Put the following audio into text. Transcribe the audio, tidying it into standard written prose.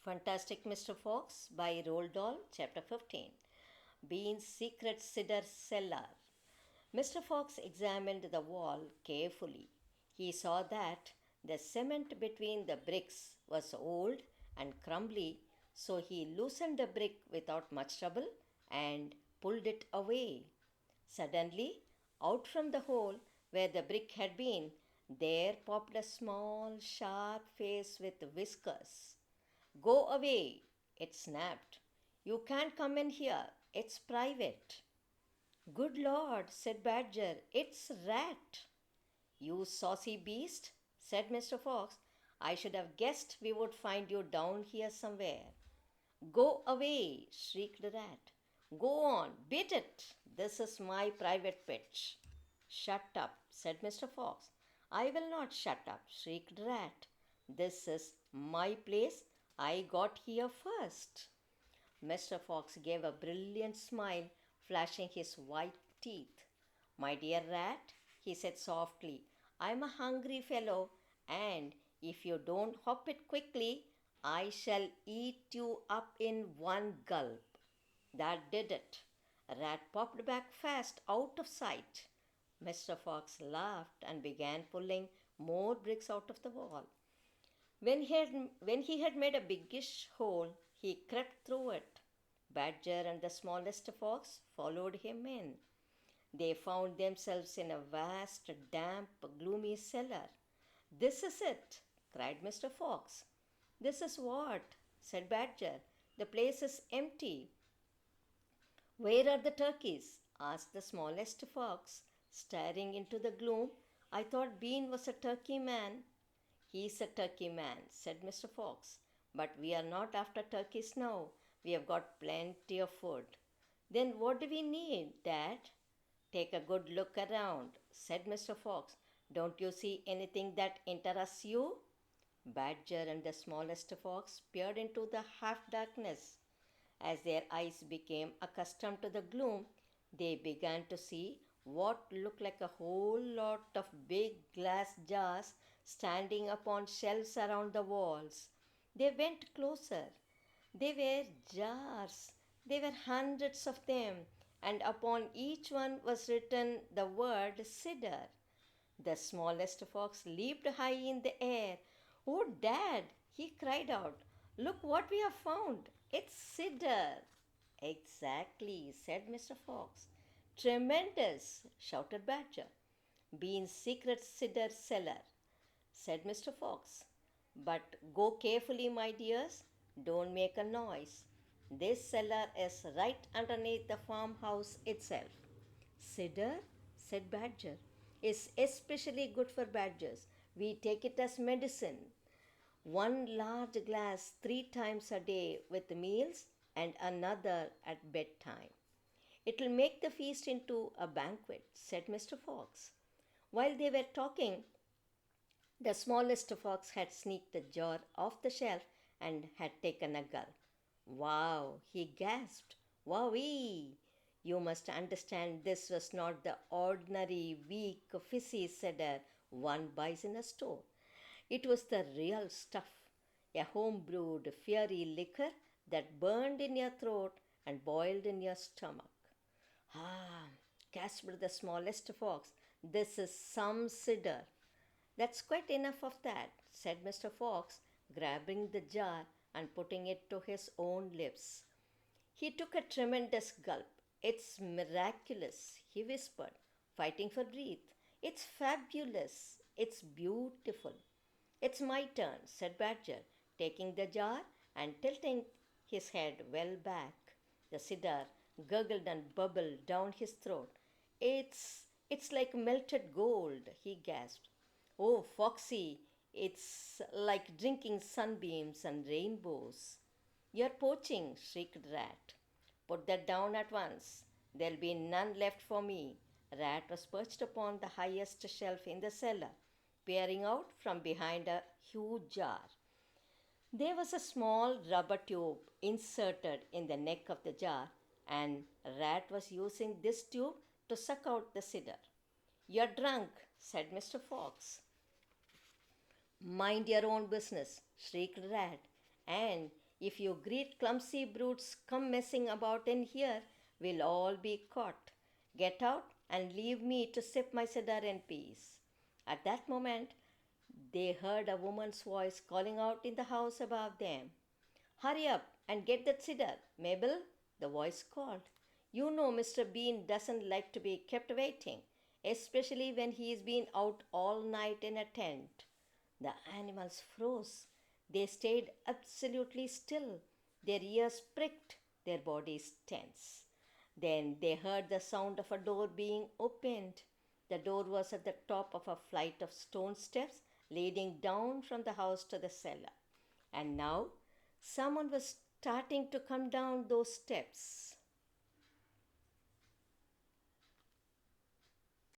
Fantastic Mr. Fox by Roald Dahl, Chapter 15. Bean's Secret Cider Cellar. Mr. Fox examined the wall carefully. He saw that the cement between the bricks was old and crumbly, so he loosened the brick without much trouble and pulled it away. Suddenly, out from the hole where the brick had been, there popped a small, sharp face with whiskers. Go away, it snapped. You can't come in here. It's private. Good Lord, said Badger, it's Rat. You saucy beast, said Mr. Fox. I should have guessed we would find you down here somewhere. Go away, shrieked the Rat. Go on, beat it. This is my private pitch. Shut up, said Mr. Fox. I will not shut up, shrieked the Rat. This is my place. I got here first. Mr. Fox gave a brilliant smile, flashing his white teeth. My dear Rat, he said softly, I'm a hungry fellow, and if you don't hop it quickly, I shall eat you up in one gulp. That did it. Rat popped back fast out of sight. Mr. Fox laughed and began pulling more bricks out of the wall. When he had made a biggish hole, he crept through it. Badger and the smallest fox followed him in. They found themselves in a vast, damp, gloomy cellar. This is it, cried Mr. Fox. This is what? Said Badger. The place is empty. Where are the turkeys? Asked the smallest fox, staring into the gloom. I thought Bean was a turkey man. He's a turkey man, said Mr. Fox. But we are not after turkeys now. We have got plenty of food. Then what do we need, Dad? Take a good look around, said Mr. Fox. Don't you see anything that interests you? Badger and the smallest fox peered into the half darkness. As their eyes became accustomed to the gloom, they began to see what looked like a whole lot of big glass jars standing upon shelves around the walls. They went closer. They were jars. There were hundreds of them, and upon each one was written the word cider. The smallest fox leaped high in the air. Oh, Dad, he cried out, look what we have found. It's cider. Exactly, said Mr. Fox. Tremendous, shouted Badger. Bean's secret cider cellar, said Mr. Fox. But go carefully, my dears. Don't make a noise. This cellar is right underneath the farmhouse itself. Cider, said Badger, is especially good for badgers. We take it as medicine. One large glass 3 times a day with meals and another at bedtime. It'll make the feast into a banquet, said Mr. Fox. While they were talking, the smallest fox had sneaked the jar off the shelf and had taken a gulp. Wow, he gasped. Wowee! You must understand this was not the ordinary weak fizzy cider one buys in a store. It was the real stuff, a home-brewed fiery liquor that burned in your throat and boiled in your stomach. Ah, gasped the smallest fox, this is some cider. That's quite enough of that, said Mr. Fox, grabbing the jar and putting it to his own lips. He took a tremendous gulp. It's miraculous, he whispered, fighting for breath. It's fabulous. It's beautiful. It's my turn, said Badger, taking the jar and tilting his head well back. The cider gurgled and bubbled down his throat. It's like melted gold, he gasped. Oh, Foxy, it's like drinking sunbeams and rainbows. You're poaching, shrieked Rat. Put that down at once. There'll be none left for me. Rat was perched upon the highest shelf in the cellar, peering out from behind a huge jar. There was a small rubber tube inserted in the neck of the jar, and Rat was using this tube to suck out the cider. You're drunk, said Mr. Fox. Mind your own business, shrieked Rat, and If you great clumsy brutes come messing about in here, we'll all be caught. Get out and leave me to sip my cider in peace. At that moment, they heard a woman's voice calling out in the house above them. Hurry up and get that cider, Mabel, the voice called. You know Mr. Bean doesn't like to be kept waiting, especially when he's been out all night in a tent. The animals froze. They stayed absolutely still. Their ears pricked, their bodies tense. Then they heard the sound of a door being opened. The door was at the top of a flight of stone steps leading down from the house to the cellar. And now someone was starting to come down those steps.